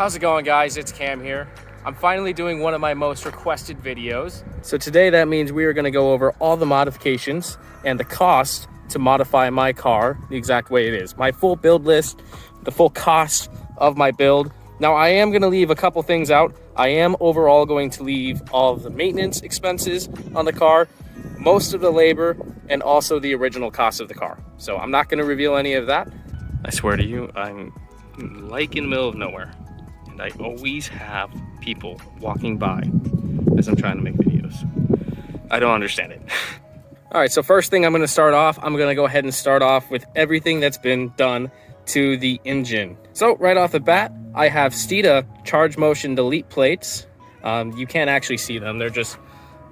How's it going, guys? It's Cam here. I'm finally doing one of my most requested videos. So today that means we are going to go over all the modifications and the cost to modify my car the exact way it is. My full build list, the full cost of my build. Now I am going to leave a couple things out. I am overall going to leave all of the maintenance expenses on the car, most of the labor, and also the original cost of the car. So I'm not going to reveal any of that. I swear to you, I'm like in the middle of nowhere. And I always have people walking by as I'm trying to make videos. I don't understand it. All right, so first thing I'm going to start off, I'm going to go ahead and start off with everything that's been done to the engine. So right off the bat, I have Steeda charge motion delete plates. You can't actually see them. They're just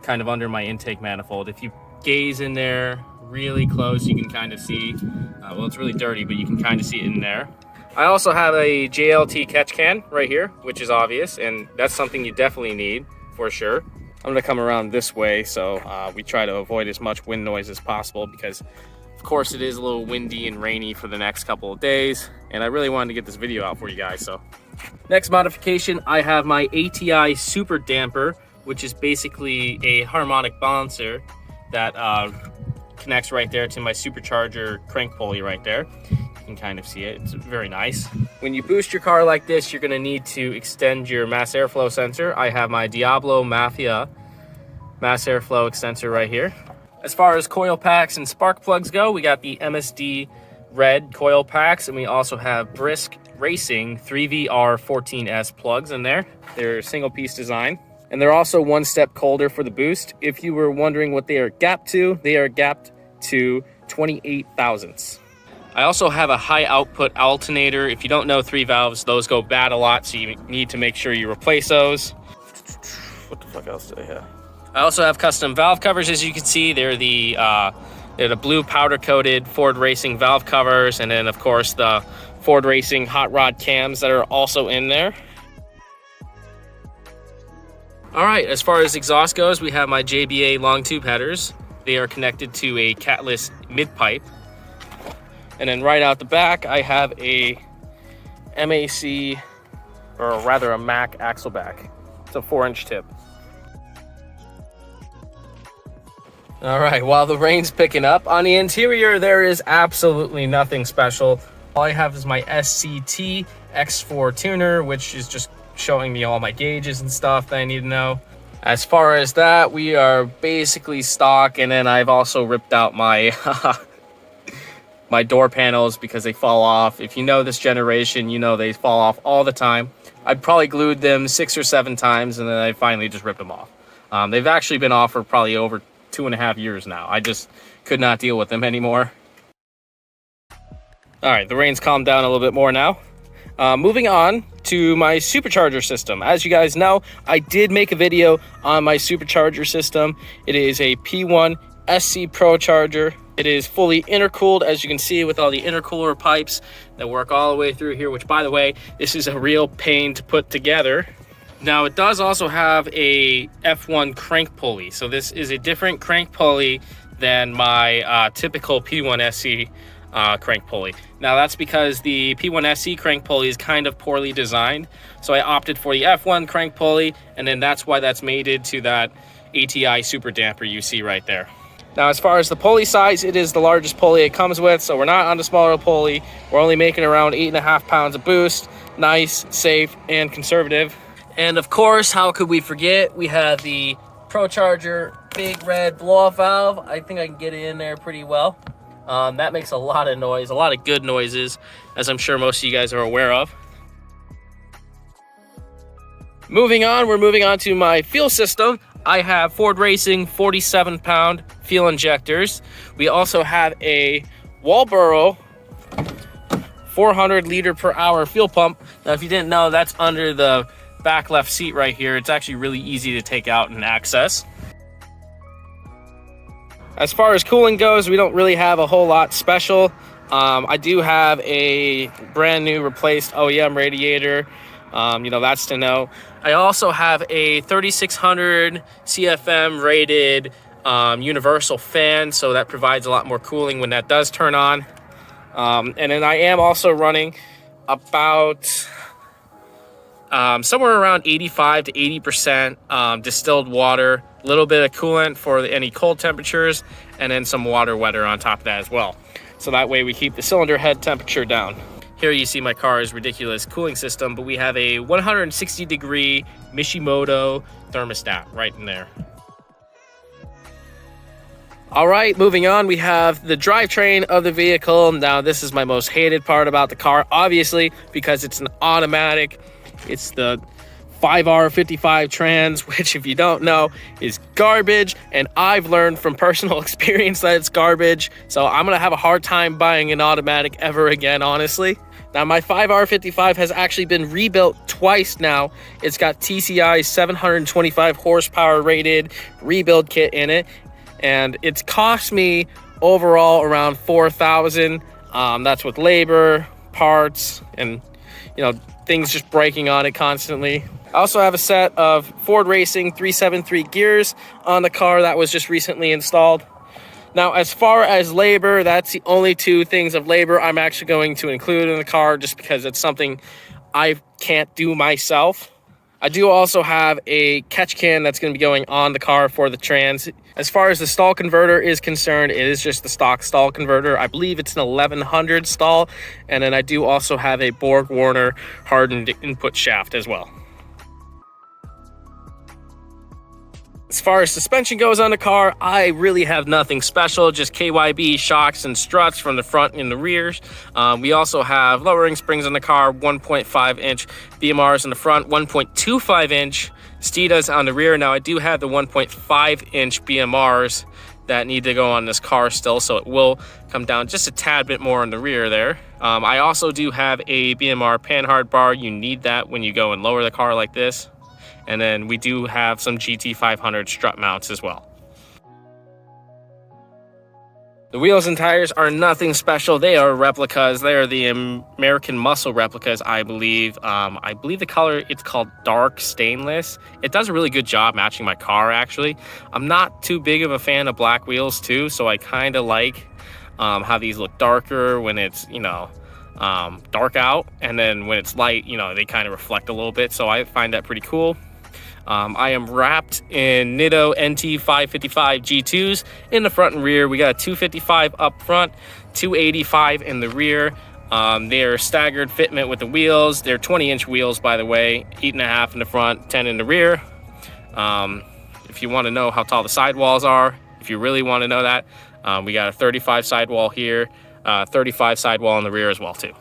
kind of under my intake manifold. If you gaze in there really close, you can kind of see, well, it's really dirty, but you can kind of see it in there. I also have a JLT catch can right here, which is obvious, and that's something you definitely need for sure. I'm gonna come around this way, so we try to avoid as much wind noise as possible because of course it is a little windy and rainy for the next couple of days, and I really wanted to get this video out for you guys. So next modification, I have my ATI super damper, which is basically a harmonic balancer that connects right there to my supercharger crank pulley right there. Can kind of see it. It's very nice. When you boost your car like this, you're going to need to extend your mass airflow sensor. I have my Diablo Mafia mass airflow extensor right here. As far as coil packs and spark plugs go, we got the MSD red coil packs, and we also have Brisk Racing 3VR14S plugs in there. They're single piece design, and they're also one step colder for the boost. If you were wondering what they are gapped to, they are gapped to 28 thousandths. I also have a high output alternator. If you don't know 3 valves, those go bad a lot, so you need to make sure you replace those. What the fuck else do I have? I also have custom valve covers, as you can see. They're the blue powder coated Ford Racing valve covers, and then of course the Ford Racing hot rod cams that are also in there. All right, as far as exhaust goes, we have my JBA long tube headers. They are connected to a catless mid pipe. And then right out the back, I have a MAC, or rather a Mac axle back. It's a 4-inch tip. All right, while the rain's picking up, on the interior, there is absolutely nothing special. All I have is my SCT X4 tuner, which is just showing me all my gauges and stuff that I need to know. As far as that, we are basically stock, and then I've also ripped out my my door panels because they fall off. If you know this generation, you know they fall off all the time. I probably glued them 6 or 7 times, and then I finally just ripped them off. They've actually been off for probably over 2.5 years now. I just could not deal with them anymore. All right, the rain's calmed down a little bit more now. Moving on to my supercharger system. As you guys know, I did make a video on my supercharger system. It is a P1 SC Procharger. It is fully intercooled, as you can see, with all the intercooler pipes that work all the way through here, which, by the way, this is a real pain to put together. Now, it does also have a F1 crank pulley. So this is a different crank pulley than my typical P1 SC crank pulley. Now, that's because the P1 SC crank pulley is kind of poorly designed. So I opted for the F1 crank pulley, and then that's why that's mated to that ATI super damper you see right there. Now, as far as the pulley size, it is the largest pulley it comes with, so we're not on the smaller pulley. We're only making around 8.5 pounds of boost. Nice, safe, and conservative. And of course, how could we forget? We have the Procharger big red blow-off valve. I think I can get it in there pretty well. That makes a lot of noise, a lot of good noises, as I'm sure most of you guys are aware of. Moving on, we're moving on to my fuel system. I have Ford Racing 47-pound fuel injectors. We also have a Walboro 400 liter per hour fuel pump. Now, if you didn't know, that's under the back left seat right here. It's actually really easy to take out and access. As far as cooling goes, we don't really have a whole lot special. I do have a brand new replaced OEM radiator. That's to know. I also have a 3600 CFM rated universal fan, so that provides a lot more cooling when that does turn on. And then I am also running about somewhere around 85 to 80% distilled water, a little bit of coolant for any cold temperatures, and then some water wetter on top of that as well. So that way we keep the cylinder head temperature down. Here you see my car's ridiculous cooling system, but we have a 160 degree Mishimoto thermostat right in there. All right, moving on, we have the drivetrain of the vehicle. Now, this is my most hated part about the car, obviously, because it's an automatic. It's the 5R55 trans, which, if you don't know, is garbage, and I've learned from personal experience that it's garbage, so I'm gonna have a hard time buying an automatic ever again, honestly. Now, my 5R55 has actually been rebuilt twice now. It's got TCI's 725 horsepower rated rebuild kit in it, and it's cost me overall around $4,000. That's with labor, parts, and things just breaking on it constantly. I also have a set of Ford Racing 373 gears on the car that was just recently installed. Now, as far as labor, that's the only two things of labor I'm actually going to include in the car, just because it's something I can't do myself. I do also have a catch can that's going to be going on the car for the trans. As far as the stall converter is concerned, it is just the stock stall converter. I believe it's an 1100 stall. And then I do also have a Borg-Warner hardened input shaft as well. As far as suspension goes on the car, I really have nothing special, just KYB shocks and struts from the front and the rears. We also have lowering springs on the car, 1.5-inch BMRs in the front, 1.25-inch Steedas on the rear. Now, I do have the 1.5-inch BMRs that need to go on this car still, so it will come down just a tad bit more in the rear there. I also do have a BMR panhard bar. You need that when you go and lower the car like this. And then we do have some GT500 strut mounts as well. The wheels and tires are nothing special. They are replicas. They are the American Muscle replicas, I believe. I believe the color, it's called dark stainless. It does a really good job matching my car, actually. I'm not too big of a fan of black wheels, too, so I kind of like how these look darker when it's, dark out. And then when it's light, they kind of reflect a little bit, so I find that pretty cool. I am wrapped in Nitto NT 555 G2s in the front and rear. We got a 255 up front, 285 in the rear. They are staggered fitment with the wheels. They're 20-inch wheels, by the way, 8.5 in the front, 10 in the rear. If you want to know how tall the sidewalls are, if you really want to know that, we got a 35 sidewall here, 35 sidewall in the rear as well, too.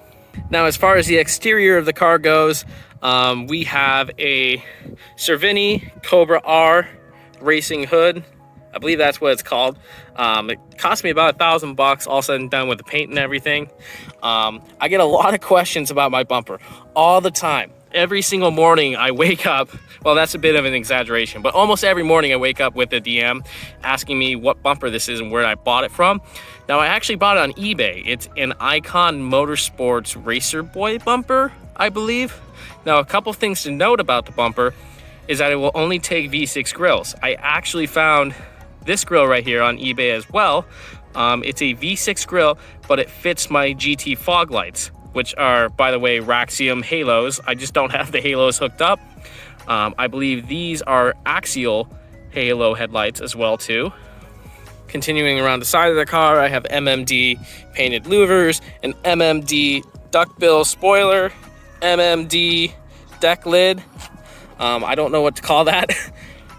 Now, as far as the exterior of the car goes, we have a Cervini Cobra R racing hood. I believe that's what it's called. It cost me about $1,000 all said and done with the paint and everything. I get a lot of questions about my bumper all the time. Every single morning I wake up, well, that's a bit of an exaggeration, but almost every morning I wake up with a DM asking me what bumper this is and where I bought it from. Now, I actually bought it on eBay. It's an Icon Motorsports Racer Boy bumper, I believe. Now, a couple things to note about the bumper is that it will only take V6 grills. I actually found this grill right here on eBay as well. It's a V6 grill, but it fits my GT fog lights, which are, by the way, Raxium halos. I just don't have the halos hooked up. I believe these are axial halo headlights as well, too. Continuing around the side of the car, I have MMD painted louvers, an MMD duckbill spoiler, MMD deck lid. I don't know what to call that.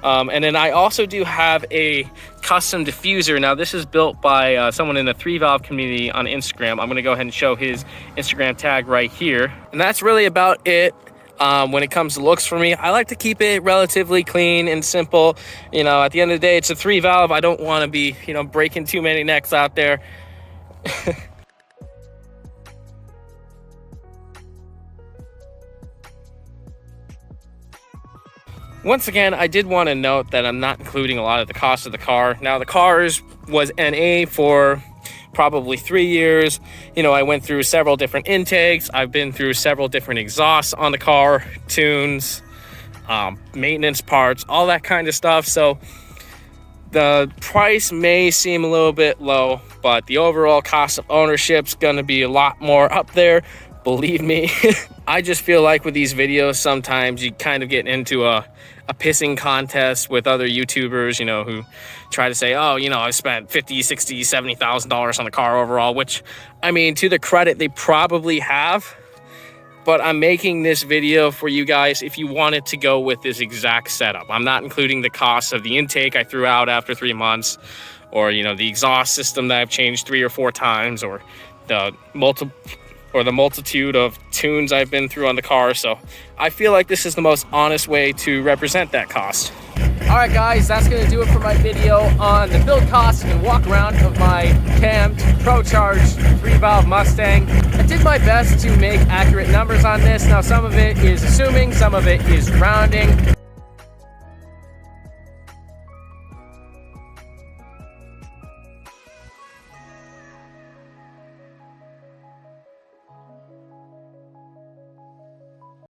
And then I also do have a custom diffuser. Now this is built by someone in the 3-valve community on Instagram. I'm gonna go ahead and show his Instagram tag right here. And that's really about it. When it comes to looks for me, I like to keep it relatively clean and simple. You know, at the end of the day, it's a 3-valve. I don't want to be, you know, breaking too many necks out there. Once again, I did want to note that I'm not including a lot of the cost of the car. Now, the car was NA for probably 3 years. You know, I went through several different intakes. I've been through several different exhausts on the car, tunes, maintenance parts, all that kind of stuff. So the price may seem a little bit low, but the overall cost of ownership's gonna be a lot more up there, believe me. I just feel like with these videos, sometimes you kind of get into a pissing contest with other YouTubers, you know, who try to say, oh, you know, I spent $50,000, $60,000, $70,000 on the car overall, which, I mean, to the credit, they probably have. But I'm making this video for you guys if you wanted to go with this exact setup. I'm not including the cost of the intake I threw out after 3 months, or, you know, the exhaust system that I've changed 3 or 4 times, or the multitude of tunes I've been through on the car. So I feel like this is the most honest way to represent that cost. All right, guys, that's gonna do it for my video on the build cost and walk around of my cammed Procharged 3-valve Mustang. I did my best to make accurate numbers on this. Now, some of it is assuming, some of it is rounding.